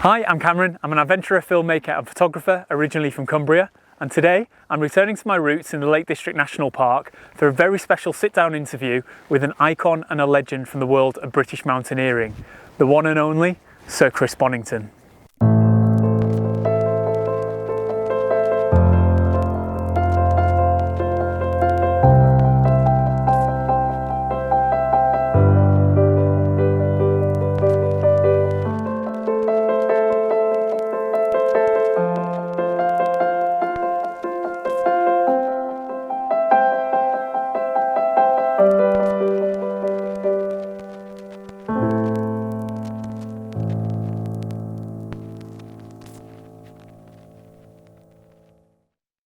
Hi, I'm Cameron. I'm an adventurer, filmmaker and photographer originally from Cumbria, and today I'm returning to my roots in the Lake District National Park for a very special sit-down interview with an icon and a legend from the world of British mountaineering, the one and only Sir Chris Bonington.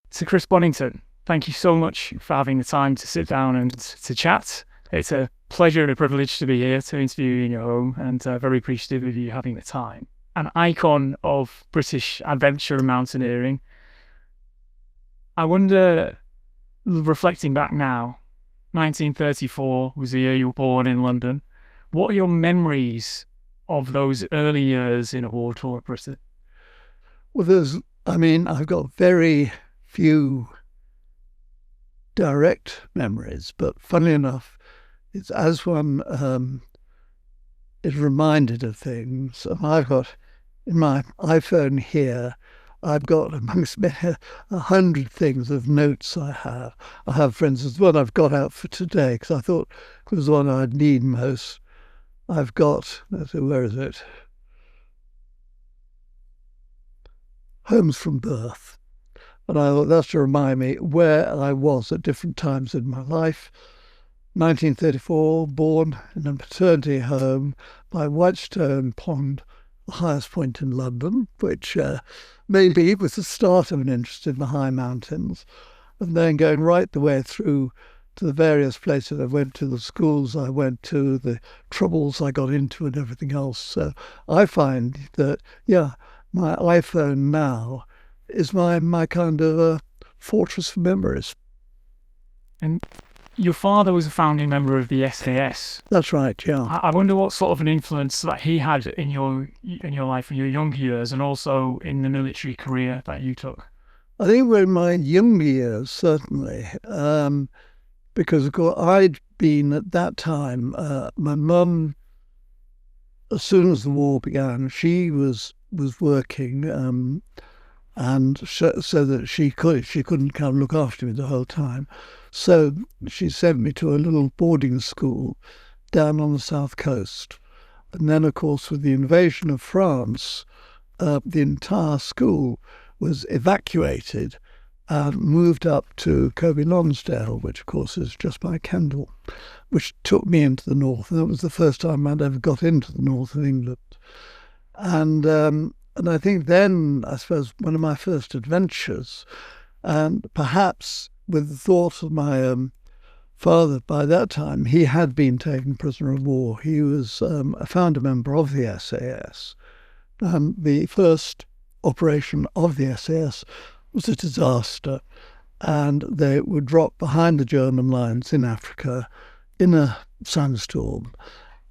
Sir Chris Bonington, thank you so much for having the time to sit down and to chat. It's a pleasure and a privilege to be here to interview you in your home, and very appreciative of you having the time. An icon of British adventure and mountaineering. I wonder, reflecting back now, 1934 was the year you were born in London. What are your memories of those early years in a war-torn Britain? Well, I've got very few direct memories, but funnily enough, it's as one is reminded of things. I've got in my iPhone here, I've got amongst me 100 things of notes I have. I have, for instance, one I've got out for today because I thought it was the one I'd need most. I've got, where is it? Homes from birth. And I thought that's to remind me where I was at different times in my life. 1934, born in a maternity home by Whitestone Pond, the highest point in London, which maybe was the start of an interest in the high mountains. And then going right the way through to the various places I went to, the schools I went to, the troubles I got into and everything else. So I find that, my iPhone now is my kind of fortress for memories. And your father was a founding member of the SAS. That's right, yeah. I wonder what sort of an influence that he had in your life in your younger years, and also in the military career that you took. I think in my younger years, certainly, because of course I'd been at that time. My mum, as soon as the war began, she was working. And so that she couldn't kind of look after me the whole time. So she sent me to a little boarding school down on the south coast. And then, of course, with the invasion of France, the entire school was evacuated and moved up to Kirby Lonsdale, which, of course, is just by Kendal, which took me into the north. And that was the first time I'd ever got into the north of England. And I think then, I suppose, one of my first adventures, and perhaps with the thought of my father by that time, he had been taken prisoner of war. He was a founder member of the SAS. The first operation of the SAS was a disaster, and they were dropped behind the German lines in Africa in a sandstorm,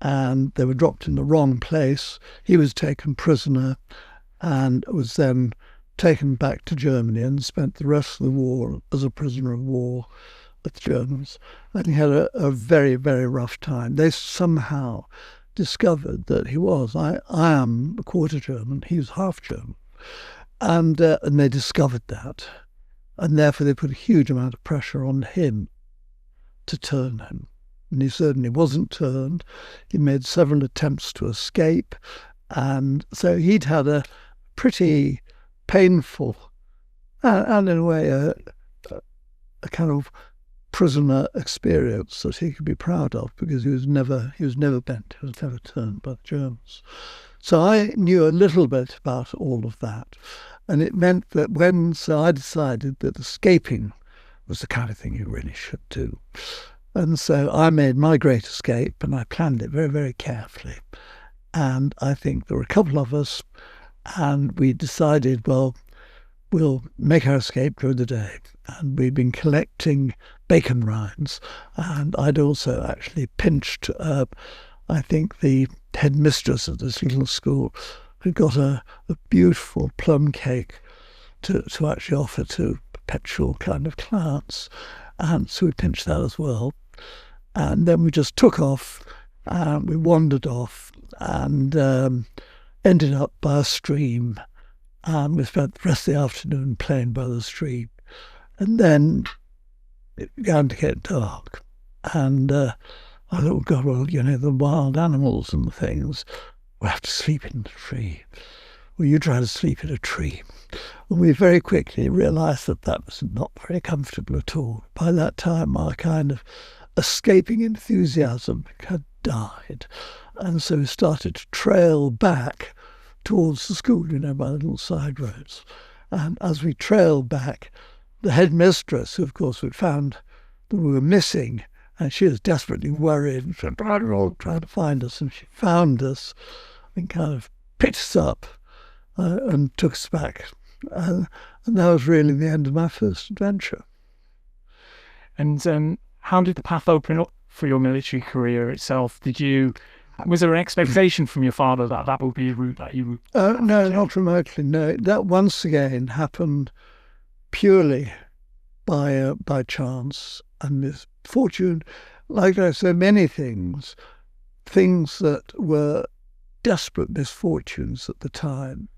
and they were dropped in the wrong place. He was taken prisoner and was then taken back to Germany and spent the rest of the war as a prisoner of war with the Germans. And he had a very, very rough time. They somehow discovered that he was. I am a quarter German, he was half German. And they discovered that. And therefore they put a huge amount of pressure on him to turn him. And he certainly wasn't turned. He made several attempts to escape. And so he'd had a pretty painful and in a way a kind of prisoner experience that he could be proud of, because he was never bent, he was never turned by the Germans. So I knew a little bit about all of that, and it meant that I decided that escaping was the kind of thing you really should do. And so I made my great escape, and I planned it very, very carefully. And I think there were a couple of us, and we decided, well, we'll make our escape during the day. And we'd been collecting bacon rinds, and I'd also actually pinched, I think, the headmistress of this little school had got a beautiful plum cake to actually offer to perpetual kind of clients. And so we pinched that as well. And then we just took off, and we wandered off and ended up by a stream. And we spent the rest of the afternoon playing by the stream. And then it began to get dark. And I thought, God, well, the wild animals and things will have to sleep in the tree. Well, you try to sleep in a tree. And we very quickly realised that was not very comfortable at all. By that time, our kind of escaping enthusiasm had died. And so we started to trail back towards the school, by little side roads. And as we trailed back, the headmistress, who of course we'd found that we were missing, and she was desperately worried and trying to find us, and she found us and kind of picked us up and took us back. And that was really the end of my first adventure. And how did the path open up for your military career itself? Was there an expectation from your father that would be a route that you would? No, not remotely. No, that once again happened purely by chance and misfortune. Like I so many things that were desperate misfortunes at the time,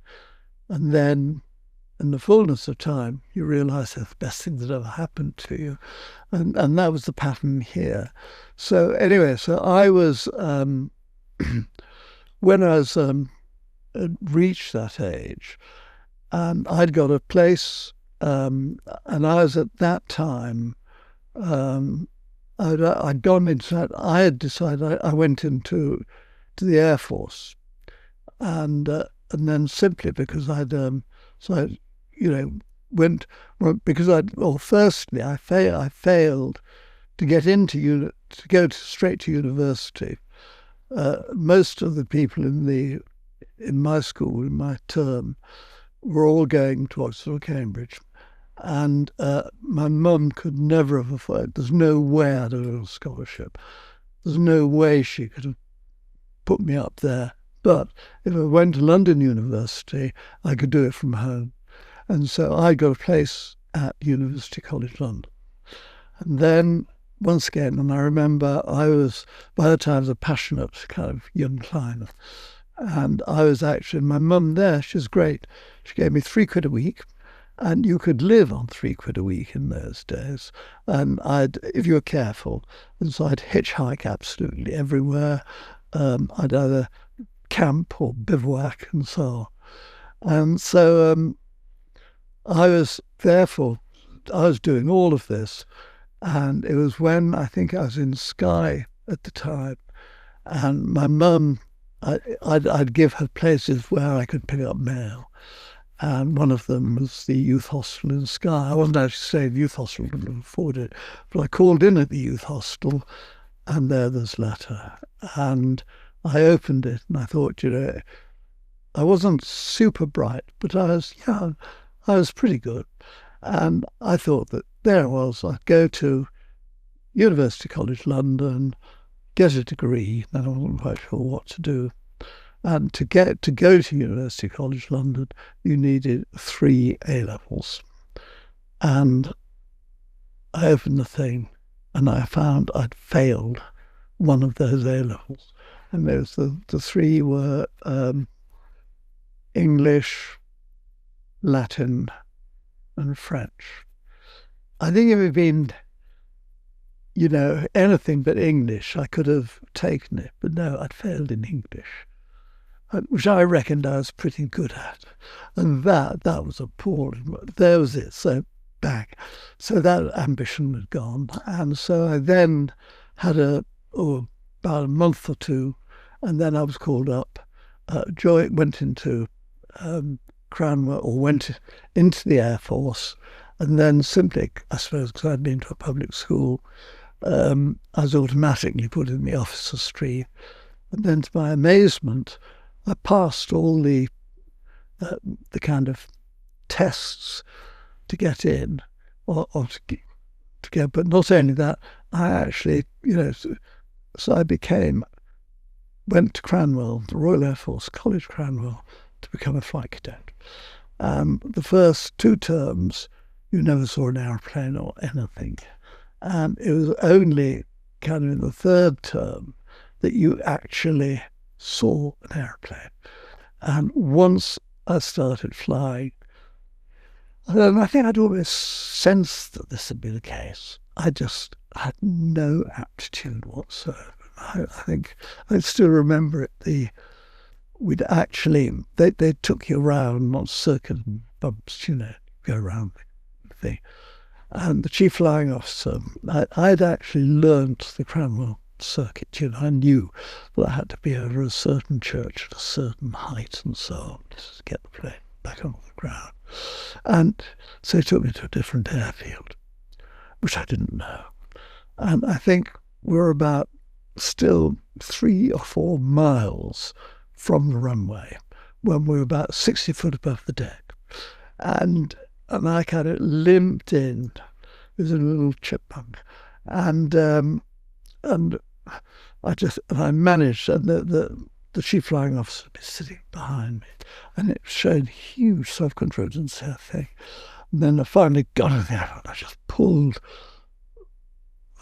and then in the fullness of time, you realise they're the best thing that ever happened to you. And that was the pattern here. So anyway, I was, when I was reached that age, I'd got a place, and I was at that time, I'd gone into that, I had decided I went into the Air Force. And then simply because I failed to get into straight to university. Most of the people in my school, in my term, were all going to Oxford or Cambridge, and my mum could never have afforded. There's no way I'd have got a scholarship. There's no way she could have put me up there. But if I went to London University, I could do it from home. And so I got a place at University College London. And then, once again, and I remember by the time I was a passionate kind of young climber. And I was actually, my mum there, she's great. She gave me £3 a week. And you could live on £3 a week in those days. And if you were careful, and so I'd hitchhike absolutely everywhere. I'd either camp or bivouac and so on. And so I was doing all of this, and it was when I think I was in Skye at the time, and my mum, I'd give her places where I could pick up mail, and one of them was the youth hostel in Skye. I wasn't actually staying in the youth hostel, I couldn't afford it, but I called in at the youth hostel, and there's a letter, and I opened it and I thought, I wasn't super bright, but I was pretty good. And I thought that there I was, I'd go to University College London, get a degree, then I wasn't quite sure what to do. And to go to University College London, you needed 3 A-levels. And I opened the thing and I found I'd failed one of those A-levels. And those the 3 were English, Latin, and French. I think if it had been, anything but English, I could have taken it. But no, I'd failed in English, which I reckoned I was pretty good at. And that was appalling. There was it. So back. So that ambition had gone. And so I then had about a month or two, and then I was called up. Went into Cranwell, or went into the Air Force, and then simply, I suppose, because I'd been to a public school, I was automatically put in the officer stream. And then, to my amazement, I passed all the kind of tests to get in, or to get. But not only that, I actually, so I went to Cranwell, the Royal Air Force College Cranwell, to become a flight cadet. The first 2 terms, you never saw an airplane or anything. It was only kind of in the 3rd term that you actually saw an airplane. And once I started flying, and I think I'd always sensed that this would be the case. I just had no aptitude whatsoever. I think I still remember it. We'd actually, they took you around on circuit bumps, go around the thing. And the chief flying officer, I'd actually learnt the Cranwell circuit. I knew that I had to be over a certain church at a certain height and so on to get the plane back on the ground. And so he took me to a different airfield, which I didn't know. And I think we're about still 3 or 4 miles from the runway when we were about 60 foot above the deck. And I kind of limped in. It was a little chipmunk. And I managed, and the chief flying officer was sitting behind me, and it showed huge self-confidence, I think. And then I finally got in there, and I just pulled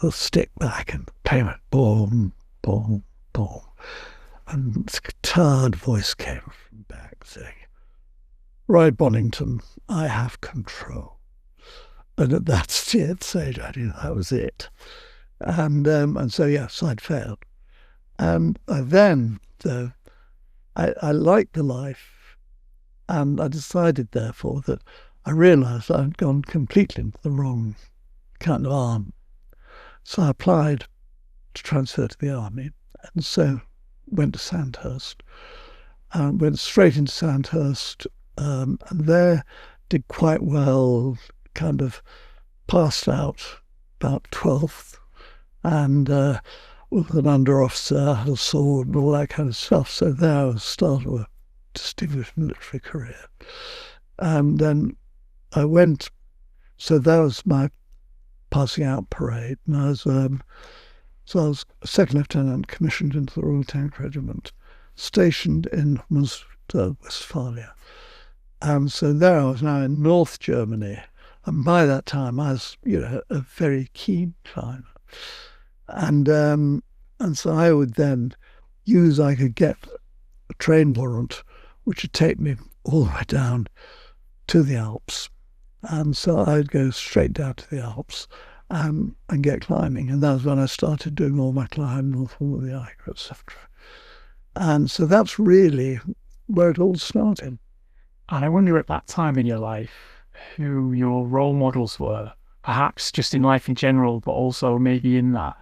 the stick back, and the plane went boom, boom, boom. And this tired voice came from back saying, "Right, Bonington, I have control." And at that stage, I knew that was it. And so, yes, I'd failed. And then, though, I liked the life, and I decided, therefore, that I realised I'd gone completely into the wrong kind of arm. So I applied to transfer to the army, and so went to Sandhurst. Went straight into Sandhurst, and there did quite well, kind of passed out about 12th, and with an under-officer, had a sword and all that kind of stuff. So there I was starting a distinguished military career. And then I went, so that was my passing out parade, and I was a second lieutenant commissioned into the Royal Tank Regiment, stationed in Westphalia. So there I was now in North Germany, and by that time I was, a very keen climber. And so I would then I could get a train warrant, which would take me all the way down to the Alps. And so I'd go straight down to the Alps and get climbing. And that was when I started doing all my climbing, all the Ogre, etc. And so that's really where it all started. And I wonder at that time in your life who your role models were, perhaps just in life in general, but also maybe in that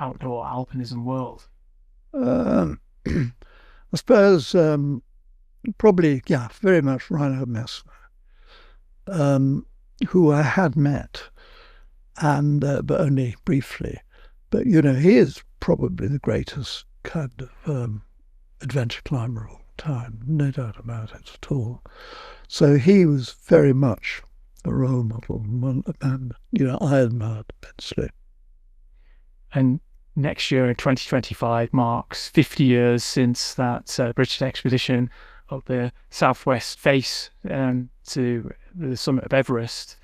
outdoor alpinism world. I suppose probably, very much Reinhard Messner, who I had met, and but only briefly. But he is probably the greatest kind of adventure climber of all time, no doubt about it at all. So he was very much a role model, and I admired immensely. And next year in 2025 marks 50 years since that British expedition up the southwest face to the summit of Everest.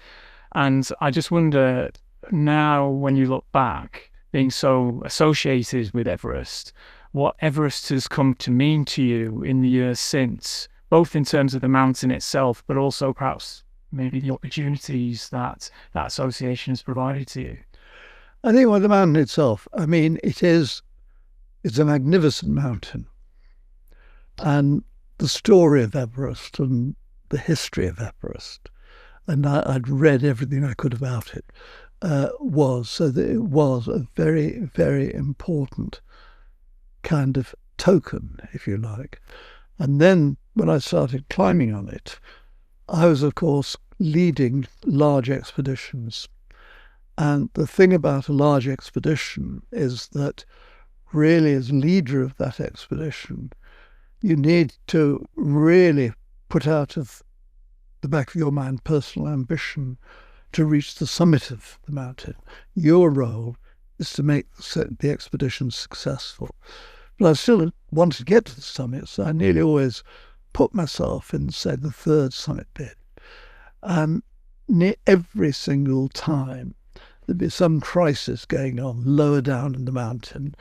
And I just wonder now, when you look back, being so associated with Everest, what Everest has come to mean to you in the years since, both in terms of the mountain itself, but also perhaps maybe the opportunities that association has provided to you. I think the mountain itself, it's a magnificent mountain. And the story of Everest and the history of Everest, and I'd read everything I could about it, was a very, very important kind of token, if you like. And then when I started climbing on it, I was, of course, leading large expeditions. And the thing about a large expedition is that really, as leader of that expedition, you need to really put out of the back of your mind personal ambition to reach the summit of the mountain. Your role is to make the expedition successful. But I still wanted to get to the summit, so I nearly always put myself in, say, the third summit bit. And near every single time, there'd be some crisis going on lower down in the mountain.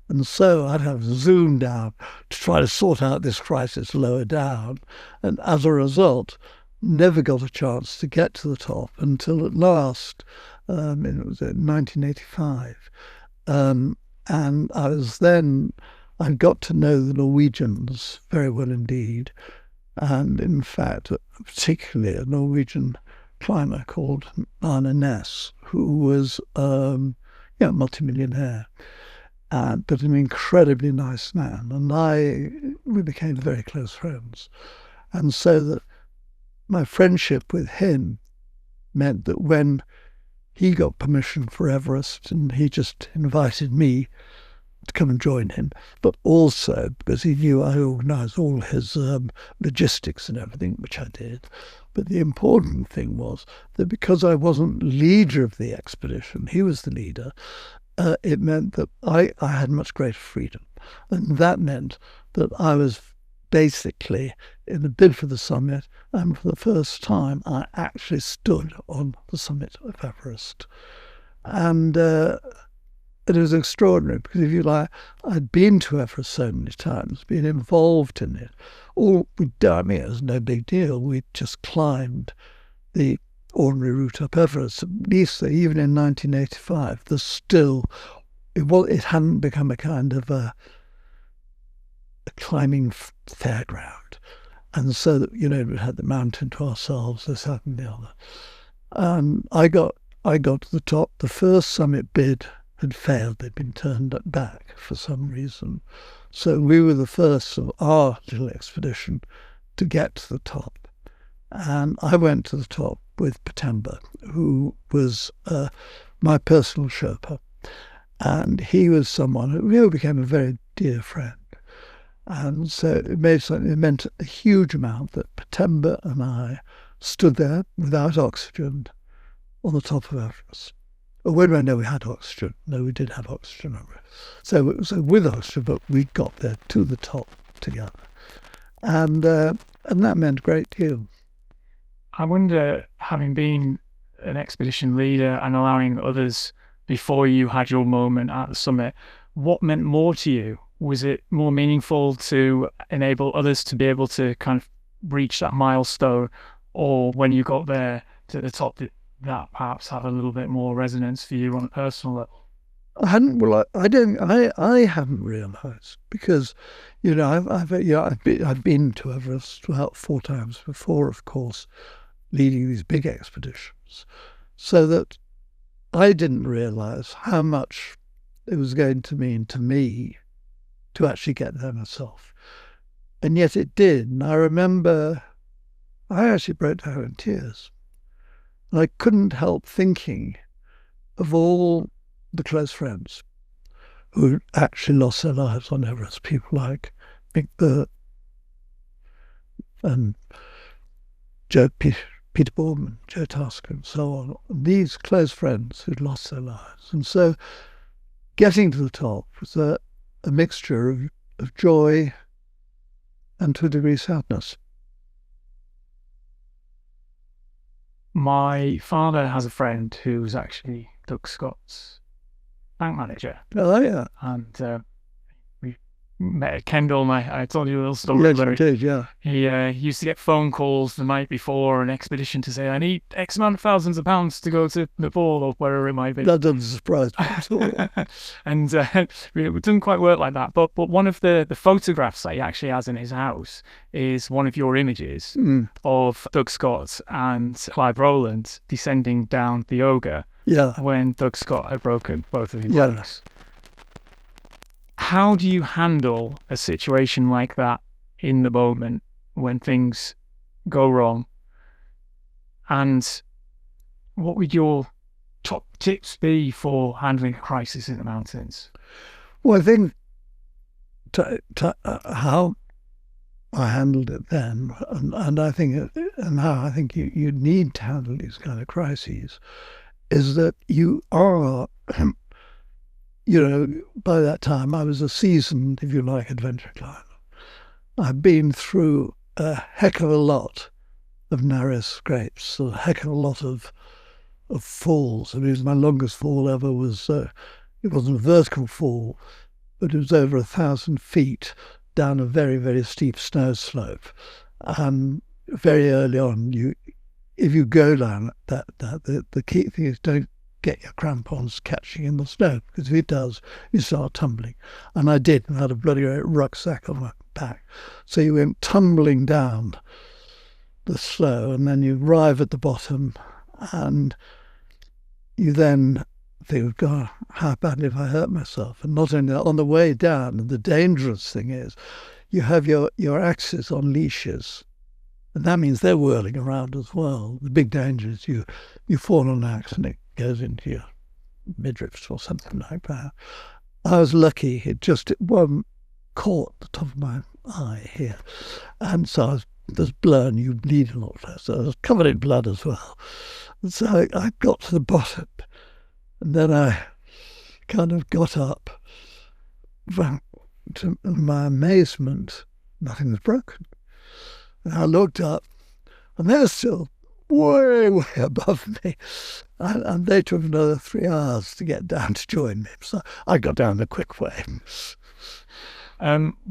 And so I'd have zoomed down to try to sort out this crisis lower down. And as a result, never got a chance to get to the top until at last, it was in 1985. And I'd got to know the Norwegians very well indeed. And in fact, particularly a Norwegian climber called Arne Næss, who was a multimillionaire, but an incredibly nice man. And we became very close friends. And so that my friendship with him meant that when he got permission for Everest, and he just invited me to come and join him, but also because he knew I organised all his logistics and everything, which I did. But the important thing was that because I wasn't leader of the expedition, he was the leader, it meant that I had much greater freedom. And that meant that I was basically in the bid for the summit, and for the first time I actually stood on the summit of Everest. And it was extraordinary because, if you like, I'd been to Everest so many times, been involved in it. All we'd done, it was no big deal. We'd just climbed the ordinary route up Everest. At least even in 1985, there's still, it hadn't become a kind of a climbing fairground. And so that, we had the mountain to ourselves, this, that and the other. And I got to the top. The first summit bid had failed. They'd been turned back for some reason. So we were the first of our little expedition to get to the top. And I went to the top with Patemba, who was my personal Sherpa. And he was someone who became a very dear friend. And so it meant a huge amount that Patemba and I stood there without oxygen on the top of Everest. When do I know we had oxygen? No, we did have oxygen. So with oxygen, but we got there to the top together. And that meant a great deal. I wonder, having been an expedition leader and allowing others before you had your moment at the summit, what meant more to you? Was it more meaningful to enable others to be able to kind of reach that milestone, or when you got there to the top, did that perhaps have a little bit more resonance for you on a personal level? I hadn't realised, because I've been to Everest about 4 times before, of course, leading these big expeditions, so that I didn't realise how much it was going to mean to me to actually get there myself. And yet it did. And I remember I actually broke down in tears. And I couldn't help thinking of all the close friends who actually lost their lives on Everest. People like Mick Burt and Peter Boardman, Joe Tasker, and so on. These close friends who'd lost their lives. And so getting to the top was a mixture of joy and, to a degree, sadness. My father has a friend who's actually Doug Scott's bank manager. Oh, yeah. And we met at Kendal. I told you a little story. Yes, you did, yeah. He used to get phone calls the night before an expedition to say, I need X amount of thousands of pounds to go to Nepal or wherever it might be. That doesn't surprise me at all. And it doesn't quite work like that. But one of the photographs that he actually has in his house is one of your images of Doug Scott and Clive Rowland descending down the Ogre when Doug Scott had broken both of his legs. How do you handle a situation like that in the moment when things go wrong? And what would your top tips be for handling a crisis in the mountains? Well, I think how I handled it then, and I think, and how I think you need to handle these kind of crises, is that you are, by that time I was a seasoned, if you like, adventure climber. I've been through a heck of a lot of narrow scrapes, a heck of a lot of falls. I mean, my longest fall ever was, it wasn't a vertical fall, but it was over 1,000 feet down a very, very steep snow slope. And very early on, if you go down the key thing is don't get your crampons catching in the snow, because if it does, you start tumbling. And I did, and I had a bloody rucksack on my back. So you went tumbling down the slough, and then you arrive at the bottom, and you then think, God, how badly have I hurt myself? And not only that, on the way down, the dangerous thing is you have your axes on leashes, and that means they're whirling around as well. The big danger is you fall on an axe and it goes into your midriff or something like that. I was lucky; it one caught the top of my eye here, and so there's blood and you bleed a lot. So I was covered in blood as well. And so I got to the bottom, and then I kind of got up. To my amazement, nothing was broken. And I looked up, and they're still way, way above me. And they took another 3 hours to get down to join me. So I got down the quick way.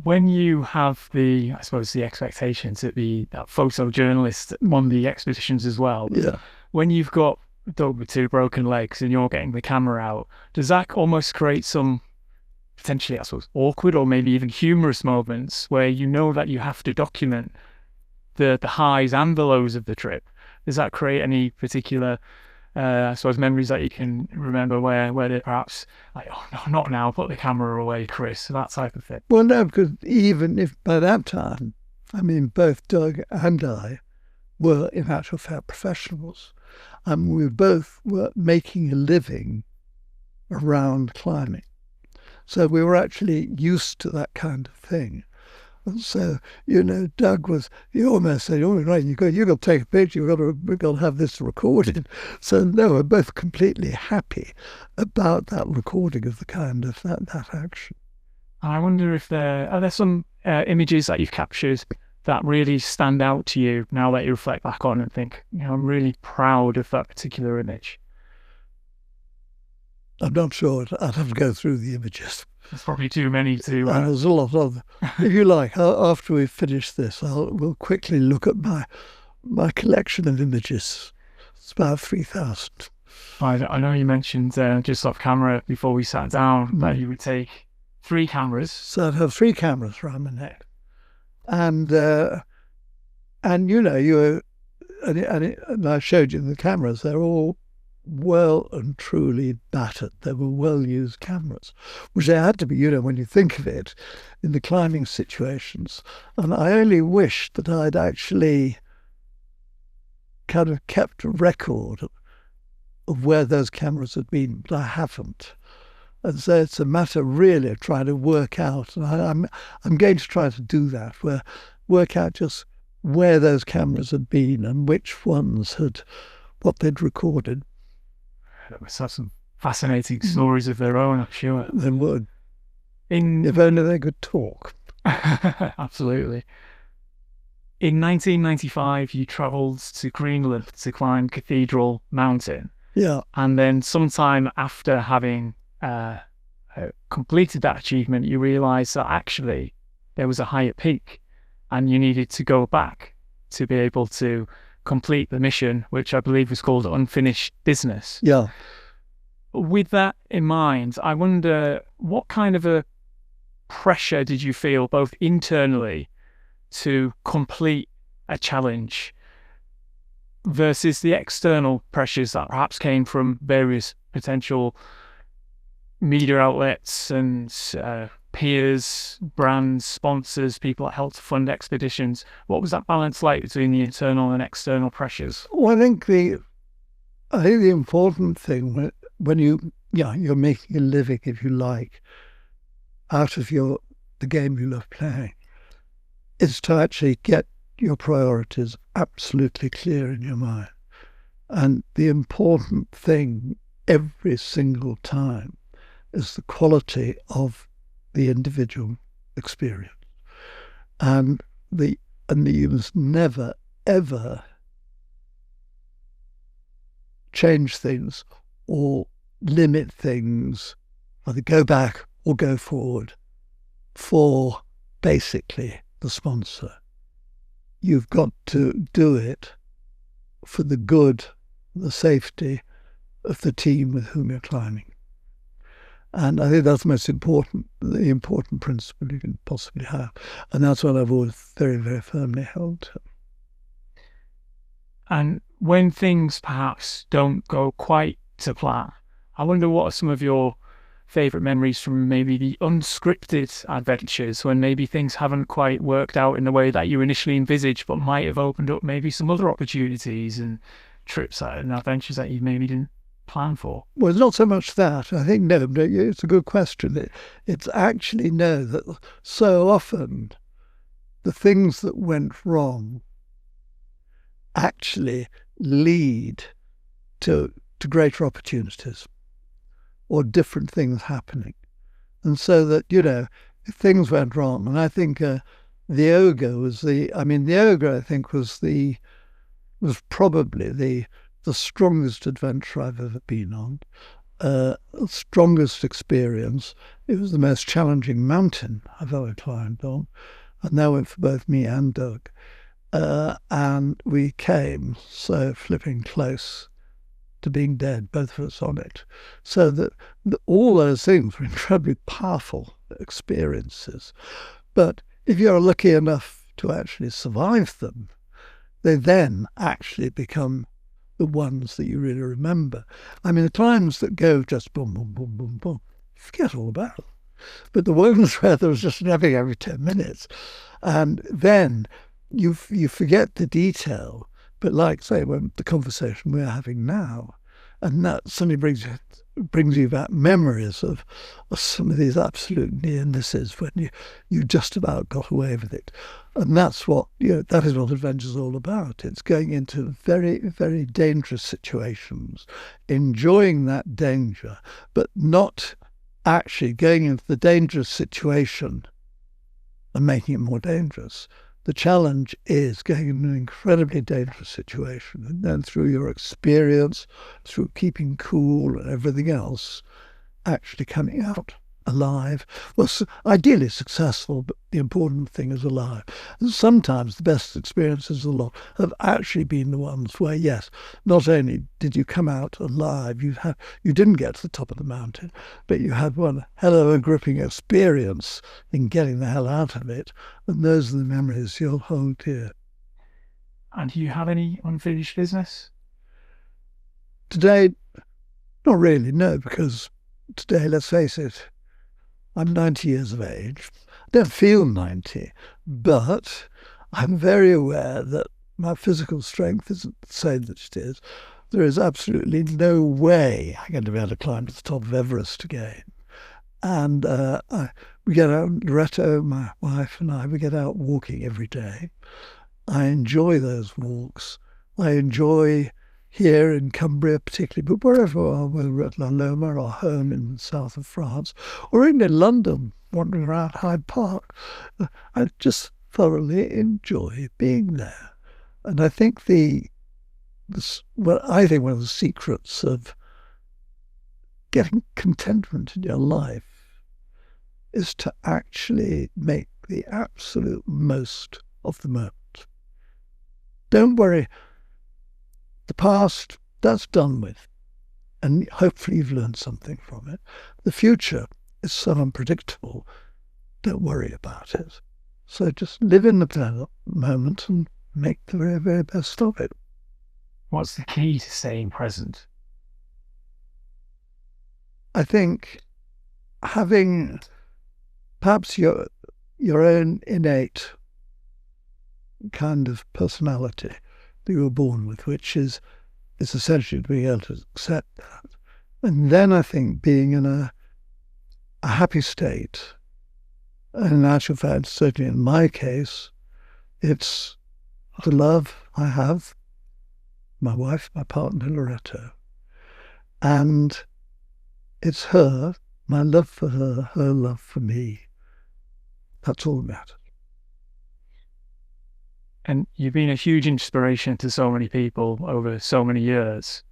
When you have the expectation to be that photojournalist on the expeditions as well, yeah. When you've got a dog with 2 broken legs and you're getting the camera out, does that almost create some potentially, awkward or maybe even humorous moments where you know that you have to document the highs and the lows of the trip? Does that create any particular memories that you can remember where they're perhaps like, oh no, not now, put the camera away, Chris, that type of thing? Well, no, because even if by that time, I mean, both Doug and I were in actual fact professionals, and we both were making a living around climbing. So we were actually used to that kind of thing. And so, Doug he almost said, oh, right, you've got to take a picture, we've got to have this recorded. So, no, we're both completely happy about that recording of the kind of that action. I wonder if are there some images that you've captured that really stand out to you now that you reflect back on and think, I'm really proud of that particular image? I'm not sure. I'd have to go through the images. There's probably too many to... There's a lot of them. If you like, after we finish this, we'll quickly look at my collection of images. It's about 3,000. I know you mentioned just off camera before we sat down that you would take 3 cameras. So I'd have 3 cameras around my neck. And I showed you the cameras. They're all well and truly battered. They were well-used cameras, which they had to be, when you think of it, in the climbing situations. And I only wish that I'd actually kind of kept a record of where those cameras had been, but I haven't. And so it's a matter really of trying to work out, and I'm going to try to do that, work out just where those cameras had been and which ones what they'd recorded. They must have some fascinating stories of their own, I'm sure. They would. If only they could talk. Absolutely. In 1995, you travelled to Greenland to climb Cathedral Mountain. Yeah. And then sometime after having completed that achievement, you realised that actually there was a higher peak and you needed to go back to be able to complete the mission, which I believe was called Unfinished Business. Yeah. With that in mind, I wonder what kind of a pressure did you feel both internally to complete a challenge versus the external pressures that perhaps came from various potential media outlets and peers, brands, sponsors, people that helped fund expeditions? What was that balance like between the internal and external pressures? Well, I think the important thing when you're making a living, if you like, out of the game you love playing, is to actually get your priorities absolutely clear in your mind. And the important thing every single time is the quality of the individual experience. And the and that you must never, ever change things or limit things, either go back or go forward for basically the sponsor. You've got to do it for the good, the safety of the team with whom you're climbing. And I think that's the important principle you can possibly have. And that's what I've always very, very firmly held to. And when things perhaps don't go quite to plan, I wonder what are some of your favourite memories from maybe the unscripted adventures, when maybe things haven't quite worked out in the way that you initially envisaged, but might have opened up maybe some other opportunities and trips and adventures that you maybe didn't plan for? Well, it's not so much that. I think, no, it's a good question. It's actually no, that so often the things that went wrong actually lead to greater opportunities or different things happening. And so that, if things went wrong, and I think the Ogre was the Ogre, I think, was probably the strongest adventure I've ever been on, strongest experience. It was the most challenging mountain I've ever climbed on, and that went for both me and Doug. And we came so flipping close to being dead, both of us on it. So that all those things were incredibly powerful experiences. But if you're lucky enough to actually survive them, they then actually become the ones that you really remember. I mean, the climbs that go just boom, boom, boom, boom, boom, forget all about them. But the ones where there was just napping every 10 minutes, and then you forget the detail. But like, say, the conversation we're having now, and that suddenly brings you back memories of some of these absolute near misses when you just about got away with it. And that's what, that is what adventure's all about. It's going into very, very dangerous situations, enjoying that danger, but not actually going into the dangerous situation and making it more dangerous. The challenge is going in an incredibly dangerous situation, and then through your experience, through keeping cool and everything else, actually coming out alive. Well, ideally successful, but the important thing is alive. And sometimes the best experiences of the lot have actually been the ones where, yes, not only did you come out alive, you didn't get to the top of the mountain, but you had one hell of a gripping experience in getting the hell out of it. And those are the memories you'll hold dear. And do you have any unfinished business? Today, not really, no, because today, let's face it, I'm 90 years of age. I don't feel 90, but I'm very aware that my physical strength isn't the same that it is. There is absolutely no way I'm going to be able to climb to the top of Everest again. And we get out, Loretto, my wife and I, we get out walking every day. I enjoy those walks. I enjoy here in Cumbria particularly, but wherever we're at La Loma, our home in the south of France, or even in London, wandering around Hyde Park, I just thoroughly enjoy being there. And I think one of the secrets of getting contentment in your life is to actually make the absolute most of the moment. Don't worry. The past, that's done with, and hopefully you've learned something from it. The future is so unpredictable, don't worry about it. So just live in the moment and make the very, very best of it. What's the key to staying present? I think having perhaps your own innate kind of personality that you were born with, which is essentially to be able to accept that. And then I think being in a happy state, and in actual fact, certainly in my case, it's the love I have, my wife, my partner, Loretto, and it's her, my love for her, her love for me. That's all that matters. And you've been a huge inspiration to so many people over so many years.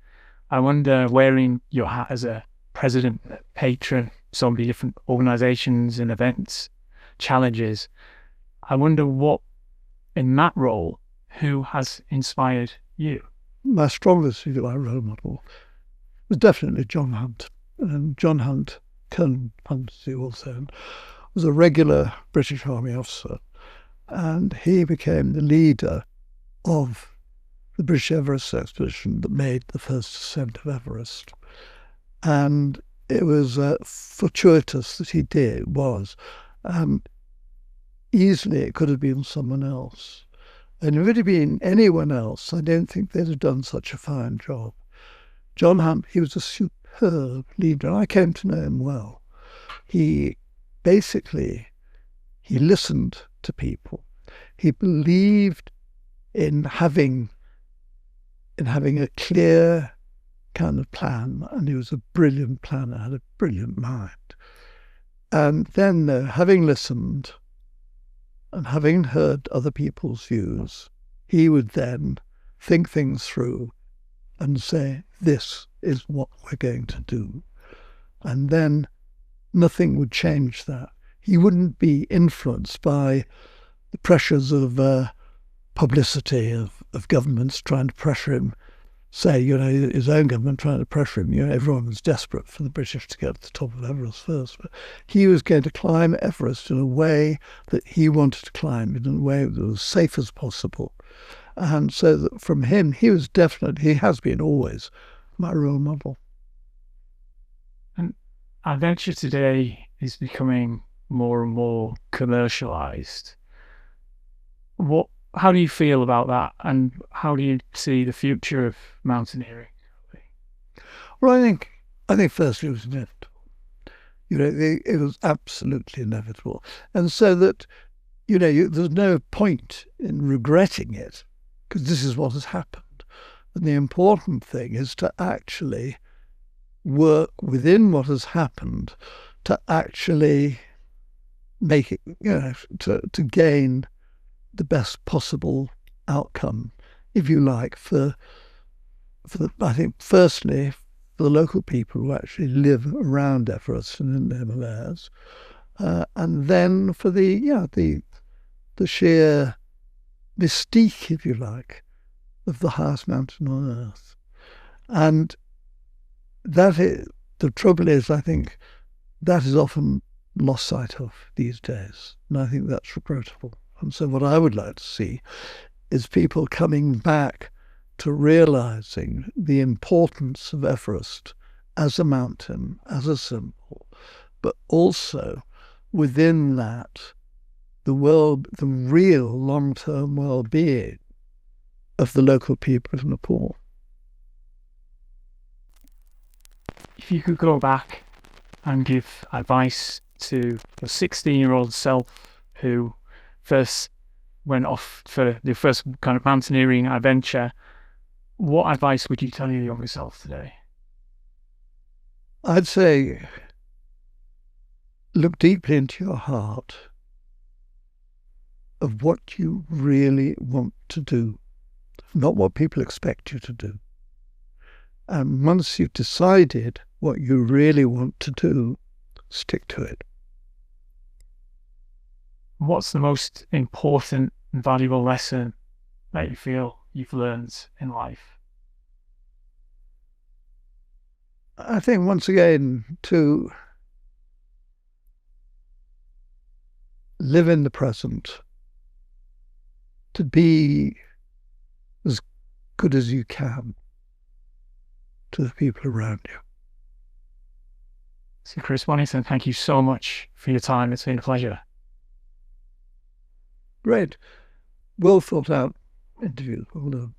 I wonder, wearing your hat as a president, patron, so many different organizations and events, challenges, I wonder what, in that role, who has inspired you? My strongest, if you like, role model was definitely John Hunt. And John Hunt, Colonel Hunt, as he also was a regular British Army officer. And he became the leader of the British Everest expedition that made the first ascent of Everest. And it was fortuitous that he did, easily it could have been someone else. And if it had been anyone else, I don't think they'd have done such a fine job. John Hunt, he was a superb leader, and I came to know him well. He listened to people. He believed in having a clear kind of plan, and he was a brilliant planner, had a brilliant mind. And then, having listened and having heard other people's views, he would then think things through and say, this is what we're going to do. And then nothing would change that. He wouldn't be influenced by the pressures of publicity, of governments trying to pressure him, say, his own government trying to pressure him. Everyone was desperate for the British to get to the top of Everest first. But he was going to climb Everest in a way that he wanted to climb, in a way that was safe as possible. And so that from him, he has been always my role model. And adventure today is becoming more and more commercialised. How do you feel about that, and how do you see the future of mountaineering? Well, I think firstly it was inevitable. It was absolutely inevitable, and so that there's no point in regretting it, because this is what has happened. And the important thing is to actually work within what has happened to actually make it, to gain the best possible outcome, if you like, I think, firstly, for the local people who actually live around Everest and in the Himalayas, and then for the sheer mystique, if you like, of the highest mountain on earth. And the trouble is, I think, that is often lost sight of these days, and I think that's regrettable. And so what I would like to see is people coming back to realizing the importance of Everest as a mountain, as a symbol, but also within that, the real long-term well-being of the local people of Nepal. If you could go back and give advice to your 16-year-old self who first went off for the first kind of mountaineering adventure, what advice would you tell your younger self today? I'd say look deeply into your heart of what you really want to do, not what people expect you to do. And once you've decided what you really want to do, stick to it. What's the most important and valuable lesson that you feel you've learned in life? I think, once again, to live in the present, to be as good as you can to the people around you. Sir Chris Bonington, thank you so much for your time. It's been a pleasure. Great. Well thought out interview. Well done.